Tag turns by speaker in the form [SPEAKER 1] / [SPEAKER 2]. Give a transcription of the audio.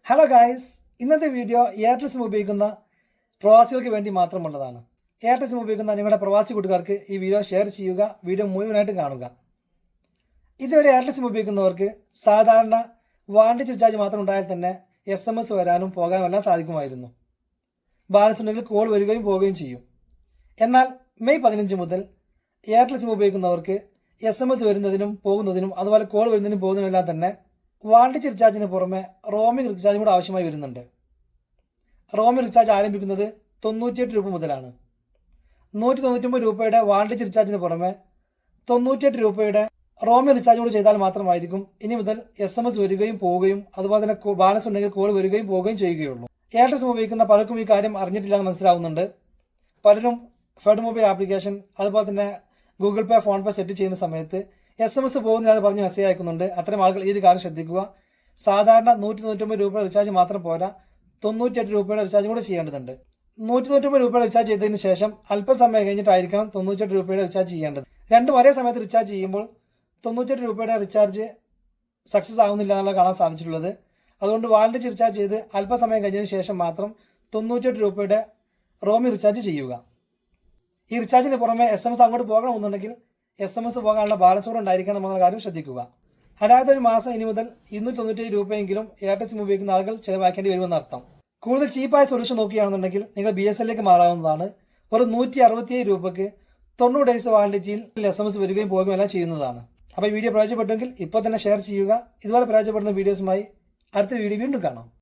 [SPEAKER 1] Hello guys, ഇന്നത്തെ video Airtel SIM ഉപയോഗിക്കുന്ന പ്രവാസികൾക്ക് വേണ്ടി മാത്രമുള്ളതാണ്. എയർടെൽ സിം ഉപയോഗിക്കുന്ന നിങ്ങളുടെ പ്രവാസി കൂട്ടുകാർക്ക് ഈ വീഡിയോ ഷെയർ ചെയ്യുക, വീഡിയോ മുഴുവനായിട്ട് കാണുക. ഇതുവരെ എയർടെൽ സിം ഉപയോഗിക്കുന്നവർക്ക് സാധാരണ വാണിജ്യ റീചാർജ് മാത്രം ഉണ്ടായാൽ തന്നെ SMS വരാനും പോകാനും എല്ലാം സാധിക്കുമായിരുന്നു. ബാലൻസ് ഉണ്ടെങ്കിൽ കോൾ വരികയും പോവുകയും ചെയ്യും. എന്നാൽ മെയ് 15 മുതൽ എയർടെൽ സിം ഉപയോഗിക്കുന്നവർക്ക് SMS വരുന്നതിനും പോകുന്നതിനും അതുപോലെ കോൾ വരുന്നതിനും പോകുന്നതിനെല്ലാം തന്നെ വാണിജ്യ റീചാർജിന് പുറമെ റോമിംഗ് റീചാർജും കൂടെ ആവശ്യമായി വരുന്നുണ്ട്. റോമിംഗ് റീചാർജ് ആരംഭിക്കുന്നത് 98 രൂപ മുതലാണ്. 199 രൂപയുടെ വാണിജ്യ റീചാർജിന് പുറമെ 98 രൂപയുടെ റോമിംഗ് റീചാർജ് കൂടി ചെയ്താൽ മാത്രമായിരിക്കും ഇനി മുതൽ SMS വരികയും പോവുകയും അതുപോലെ തന്നെ ബാലൻസ് ഉണ്ടെങ്കിൽ കോൾ വരികയും പോവുകയും ചെയ്യുകയുള്ളൂ. എയർടെൽ സിം ഉപയോഗിക്കുന്ന പലർക്കും ഈ കാര്യം അറിഞ്ഞിട്ടില്ലെന്ന് മനസ്സിലാവുന്നുണ്ട്. പലരും ഫെഡ് മൊബൈൽ ആപ്ലിക്കേഷൻ അതുപോലെ തന്നെ ഗൂഗിൾ പേ, ഫോൺ പേ സെറ്റ് ചെയ്യുന്ന സമയത്ത് SMS പോകുന്നില്ലാന്ന് പറഞ്ഞ് മെസ്സേജ് അയക്കുന്നുണ്ട്. അത്തരം ആളുകൾ ഈ ഒരു കാര്യം ശ്രദ്ധിക്കുക. സാധാരണ 199 രൂപയുടെ റീചാർജ് മാത്രം പോരാ, 98 രൂപയുടെ റീചാർജ് കൂടെ ചെയ്യേണ്ടതുണ്ട്. 199 രൂപയുടെ റീചാർജ് ചെയ്തതിന് ശേഷം അല്പസമയം കഴിഞ്ഞിട്ടായിരിക്കണം 98 രൂപയുടെ റീചാർജ് ചെയ്യേണ്ടത്. രണ്ടും ഒരേ സമയത്ത് റീചാർജ് ചെയ്യുമ്പോൾ 98 രൂപയുടെ റീചാർജ് സക്സസ് ആവുന്നില്ല എന്നുള്ള കാണാൻ സാധിച്ചിട്ടുള്ളത്. അതുകൊണ്ട് വാണിജ്യ റീചാർജ് ചെയ്ത് അല്പസമയം കഴിഞ്ഞതിന് ശേഷം മാത്രം 98 രൂപയുടെ റോമിംഗ് റീചാർജ് ചെയ്യുക. ഈ റീചാർജിന് പുറമെ SMS അങ്ങോട്ട് പോകണമെന്നുണ്ടെങ്കിൽ SMS പോകാനുള്ള ബാലൻസ് കൂടെ ഉണ്ടായിരിക്കണം എന്ന കാര്യം ശ്രദ്ധിക്കുക. അതായത് ഒരു മാസം ഇനി മുതൽ 297 രൂപയെങ്കിലും എയർടെൽ സിം ഉപയോഗിക്കുന്ന ആളുകൾ ചിലവാക്കേണ്ടി വരുമെന്ന് അർത്ഥം. കൂടുതൽ ചീപ്പായ സൊല്യൂഷൻ നോക്കുകയാണെന്നുണ്ടെങ്കിൽ നിങ്ങൾ BSNL മാറാവുന്നതാണ്. ഒരു 167 രൂപയ്ക്ക് 90 ഡേയ്സ് വാലിഡിറ്റിയിൽ SMS വരികയും പോകുകയും എല്ലാം ചെയ്യുന്നതാണ്. അപ്പോൾ ഈ വീഡിയോ പ്രയോജനപ്പെട്ടെങ്കിൽ ഇപ്പോൾ തന്നെ ഷെയർ ചെയ്യുക. ഇതുപോലെ പ്രയോജനപ്പെടുന്ന വീഡിയോസുമായി അടുത്ത വീഡിയോ വീണ്ടും കാണാം.